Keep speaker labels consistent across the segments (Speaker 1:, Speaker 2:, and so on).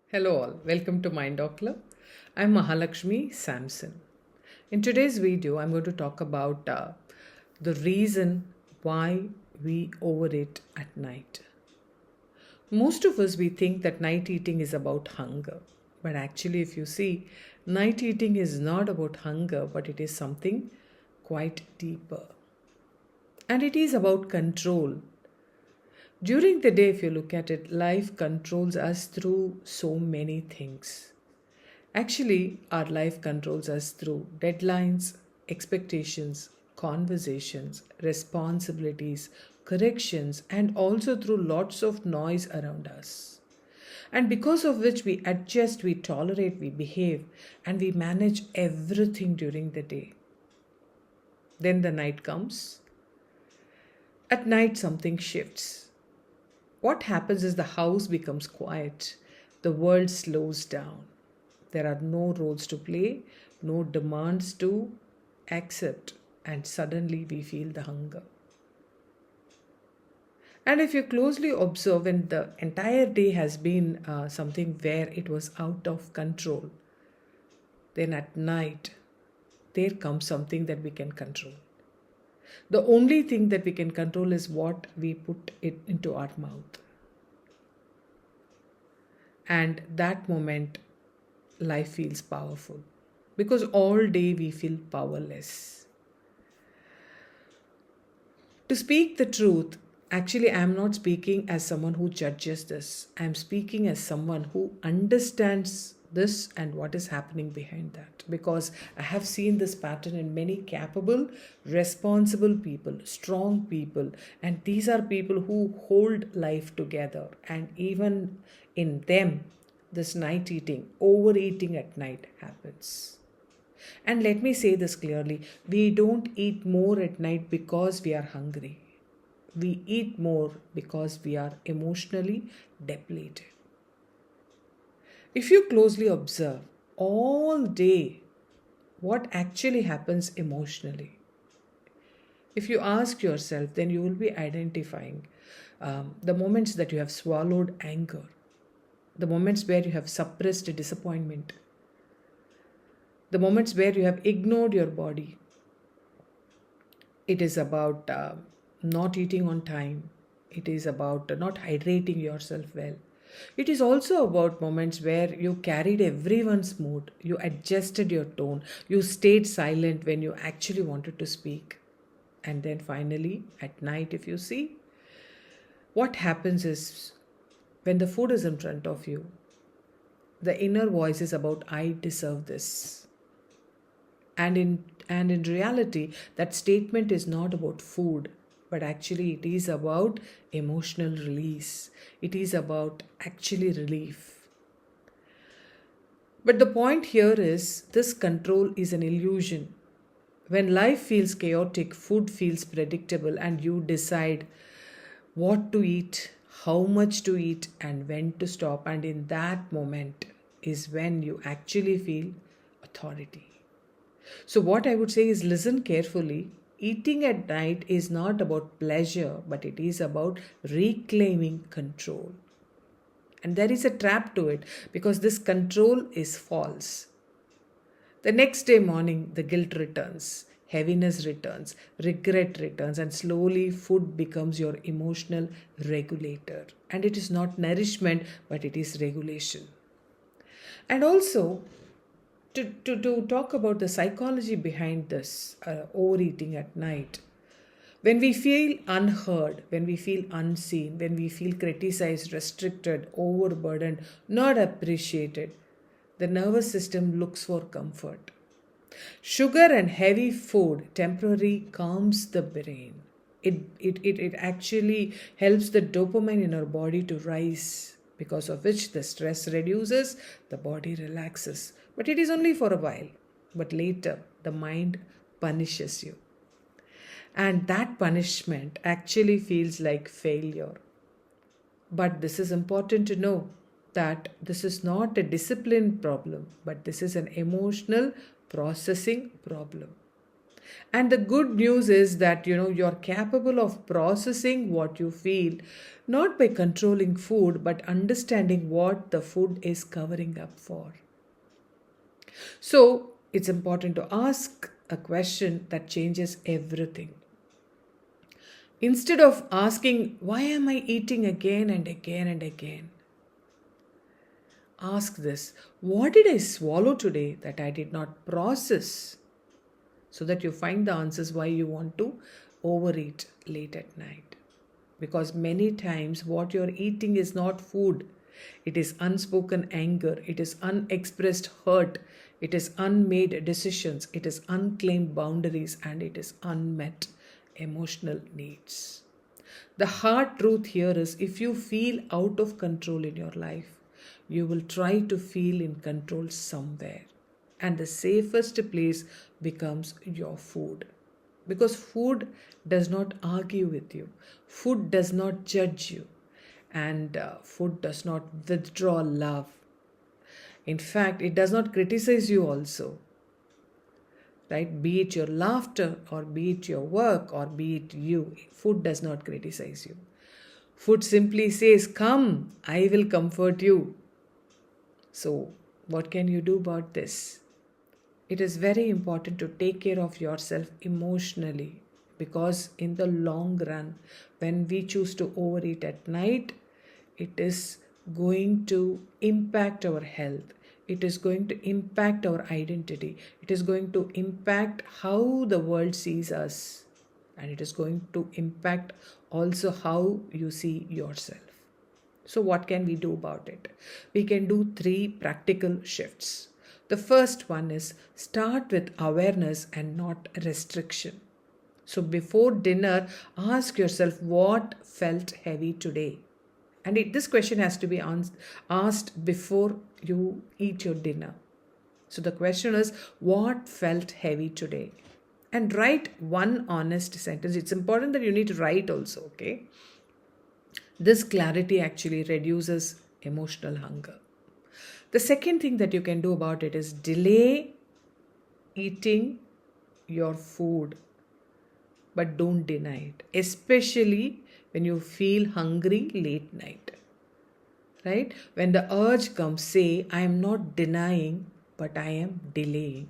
Speaker 1: Hello all, welcome to Mind Doc Club. I'm Mahalakshmi Samson. In today's video, I'm going to talk about the reason why we overeat at night. Most of us, we think that night eating is about hunger. But actually, if you see, night eating is not about hunger, but it is something quite deeper. And it is about control. During the day, if you look at it, life controls us through so many things. Actually, our life controls us through deadlines, expectations, conversations, responsibilities, corrections, and also through lots of noise around us. And because of which we adjust, we tolerate, we behave, and we manage everything during the day. Then the night comes. At night, something shifts. What happens is the house becomes quiet, the world slows down. There are no roles to play, no demands to accept, and suddenly we feel the hunger. And if you closely observe, when the entire day has been something where it was out of control, then at night there comes something that we can control. The only thing that we can control is what we put it into our mouth. And that moment, life feels powerful because all day we feel powerless. To speak the truth, actually, I am not speaking as someone who judges this. I am speaking as someone who understands this and what is happening behind that. Because I have seen this pattern in many capable, responsible people, strong people, and these are people who hold life together. And even in them, this night eating, overeating at night happens. And let me say this clearly, we don't eat more at night because we are hungry. We eat more because we are emotionally depleted. If you closely observe all day what actually happens emotionally, if you ask yourself, then you will be identifying the moments that you have swallowed anger, the moments where you have suppressed disappointment, the moments where you have ignored your body. It is about not eating on time. It is about not hydrating yourself well. It is also about moments where you carried everyone's mood. You adjusted your tone. You stayed silent when you actually wanted to speak. And then finally, at night, if you see, what happens is when the food is in front of you, the inner voice is about, I deserve this. And in reality, that statement is not about food, but actually it is about emotional release. It is about actually relief. But the point here is this control is an illusion. When life feels chaotic, food feels predictable, and you decide what to eat, how much to eat, and when to stop. And in that moment is when you actually feel authority. So, what I would say is listen carefully. Eating at night is not about pleasure, but it is about reclaiming control. And there is a trap to it because this control is false. The next day morning, the guilt returns, heaviness returns, regret returns, and slowly food becomes your emotional regulator. And it is not nourishment, but it is regulation. And also, to talk about the psychology behind this overeating at night, when we feel unheard, when we feel unseen, when we feel criticized, restricted, overburdened, not appreciated, the nervous system looks for comfort. Sugar and heavy food temporarily calms the brain. It actually helps the dopamine in our body to rise, because of which the stress reduces, the body relaxes. But it is only for a while. But later, the mind punishes you. And that punishment actually feels like failure. But this is important to know that this is not a discipline problem, but this is an emotional processing problem. And the good news is that you're capable of processing what you feel, not by controlling food, but understanding what the food is covering up for. So it's important to ask a question that changes everything. Instead of asking, why am I eating again and again and again? Ask this, what did I swallow today that I did not process? So that you find the answers why you want to overeat late at night. Because many times what you're eating is not food. It is unspoken anger. It is unexpressed hurt. It is unmade decisions. It is unclaimed boundaries. And it is unmet emotional needs. The hard truth here is, if you feel out of control in your life, you will try to feel in control somewhere. And the safest place becomes your food. Because food does not argue with you, food does not judge you, and food does not withdraw love. In fact, it does not criticize you also. Right? Be it your laughter, or be it your work, or be it you, food does not criticize you. Food simply says, come, I will comfort you. So, what can you do about this? It is very important to take care of yourself emotionally, because in the long run, when we choose to overeat at night, it is going to impact our health. It is going to impact our identity. It is going to impact how the world sees us. And it is going to impact also how you see yourself. So what can we do about it? We can do 3 practical shifts. The first one is, start with awareness and not restriction. So before dinner, ask yourself, what felt heavy today? And this question has to be asked before you eat your dinner. So the question is, what felt heavy today? And write one honest sentence. It's important that you need to write also, okay? This clarity actually reduces emotional hunger. The second thing that you can do about it is delay eating your food, but don't deny it, especially when you feel hungry late night. Right? When the urge comes, say, I am not denying, but I am delaying.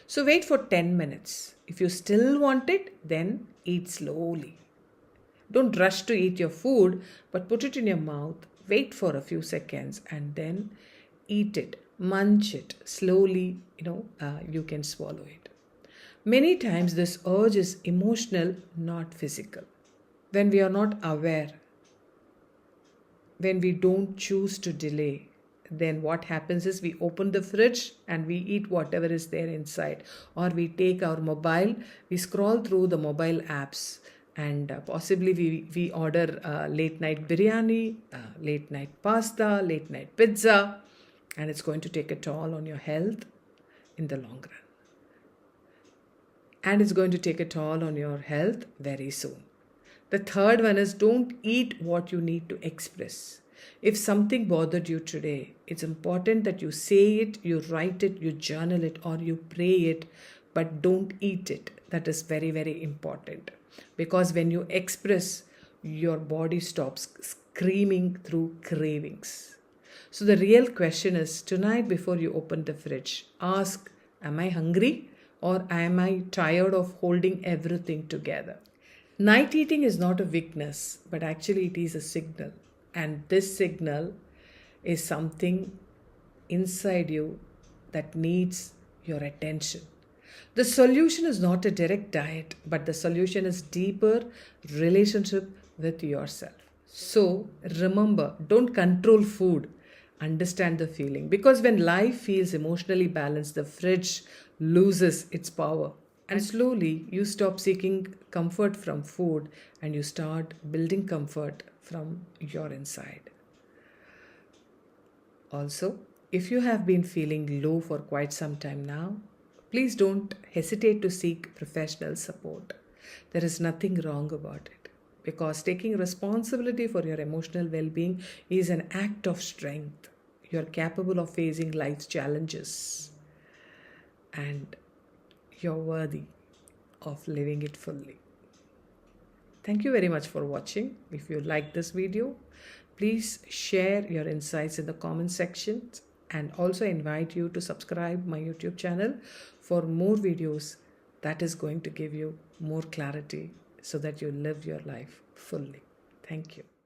Speaker 1: So wait for 10 minutes. If you still want it, then eat slowly. Don't rush to eat your food, but put it in your mouth, wait for a few seconds, and then eat it, munch it slowly. You can swallow it. Many times this urge is emotional, not physical. When we are not aware, when we don't choose to delay, then what happens is we open the fridge and we eat whatever is there inside. Or we take our mobile, we scroll through the mobile apps, and possibly we order late night biryani, late night pasta, late night pizza, and it's going to take a toll on your health in the long run. And it's going to take a toll on your health very soon. The third one is, don't eat what you need to express. If something bothered you today, it's important that you say it, you write it, you journal it, or you pray it, but don't eat it. That is very, very important. Because when you express, your body stops screaming through cravings. So the real question is, tonight before you open the fridge, ask, am I hungry, or am I tired of holding everything together? Night eating is not a weakness, but actually it is a signal. And this signal is something inside you that needs your attention. The solution is not a direct diet, but the solution is deeper relationship with yourself. So remember, don't control food. Understand the feeling. Because when life feels emotionally balanced, the fridge loses its power. And slowly you stop seeking comfort from food and you start building comfort from your inside. Also, if you have been feeling low for quite some time now, please don't hesitate to seek professional support. There is nothing wrong about it, because taking responsibility for your emotional well-being is an act of strength. You are capable of facing life's challenges, and you're worthy of living it fully. Thank you very much for watching. If you like this video, please share your insights in the comment section, and also invite you to subscribe my YouTube channel for more videos that is going to give you more clarity so that you live your life fully. Thank you.